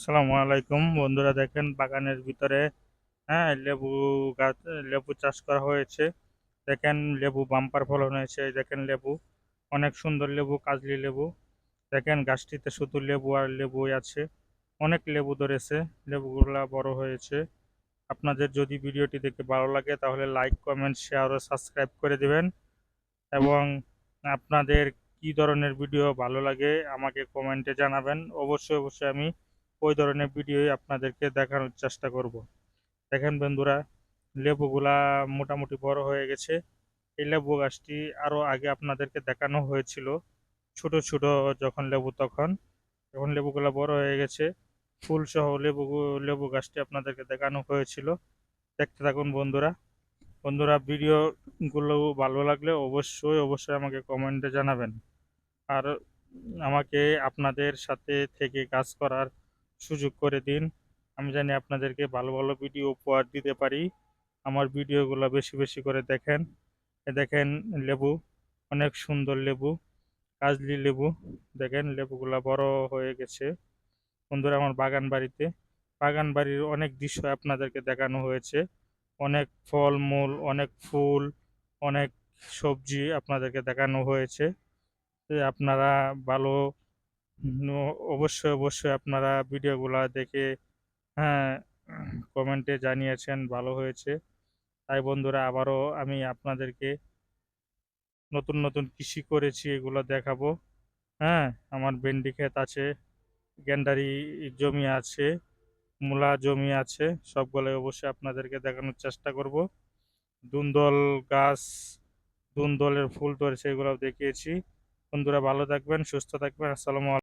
আসসালামু আলাইকুম বন্ধুরা, দেখেন বাগানের ভিতরে লেবু গাছ, লেবু চাষ করা হয়েছে। দেখেন লেবু বাম্পার ফলন হয়েছে। এই দেখেন লেবু, অনেক সুন্দর লেবু, কাজলি লেবু। দেখেন গাছটিতে শুধু লেবু আর লেবুই আছে। অনেক লেবু ধরেছে, লেবুগুলা বড় হয়েছে। আপনাদের যদি ভিডিওটি দেখে ভালো লাগে তাহলে লাইক, কমেন্ট, শেয়ার ও সাবস্ক্রাইব করে দিবেন। এবং আপনাদের কি ধরনের ভিডিও ভালো লাগে আমাকে কমেন্টে জানাবেন। অবশ্যই অবশ্যই আমি ওই ধরনের ভিডিওই আপনাদেরকে দেখানোর চেষ্টা করব। দেখেন বন্ধুরা, লেবুগুলা মোটামুটি বড় হয়ে গেছে। এই লেবু গাছটি আরো আগে আপনাদেরকে দেখানো হয়েছিল, ছোট ছোট যখন লেবু, তখন এখন লেবুগুলা বড় হয়ে গেছে। ফুল সহ লেবু গাছটি আপনাদেরকে দেখানো হয়েছিল। দেখতে থাকুন বন্ধুরা। বন্ধুরা, ভিডিওগুলো ভালো লাগলে অবশ্যই অবশ্যই আমাকে কমেন্টে জানাবেন। আর আমাকে আপনাদের সাথে থেকে কাজ করার সুযোগ করে দিন। আমি জানি আপনাদেরকে ভালো ভালো ভিডিও উপহার দিতে পারি। আমার ভিডিওগুলো বেশি বেশি করে দেখেন। দেখেন লেবু, অনেক সুন্দর লেবু, কাজলি লেবু। দেখেন লেবুগুলা বড় হয়ে গেছে। বন্ধুরা, আমার বাগান বাড়ির অনেক দৃশ্য আপনাদেরকে দেখানো হয়েছে। অনেক ফল মূল, অনেক ফুল, অনেক সবজি আপনাদেরকে দেখানো হয়েছে। আপনারা ভালো, অবশ্যই অবশ্যই আপনারা ভিডিওগুলা দেখে হ্যাঁ কমেন্টে জানিয়েছেন ভালো হয়েছে। তাই বন্ধুরা, আবারও আমি আপনাদেরকে নতুন নতুন কৃষি করেছি এগুলো দেখাবো। হ্যাঁ, আমার ভেন্ডি ক্ষেত আছে, গ্যান্ডারি জমি আছে, মূলা জমি আছে। সবগুলোই অবশ্যই আপনাদেরকে দেখানোর চেষ্টা করব। দুন্দল গাছ, দুন্দলের ফুল ধরেছে, এগুলো দেখিয়েছি। বন্ধুরা, ভালো থাকবেন, সুস্থ থাকবেন। আসসালামু আলাইকুম।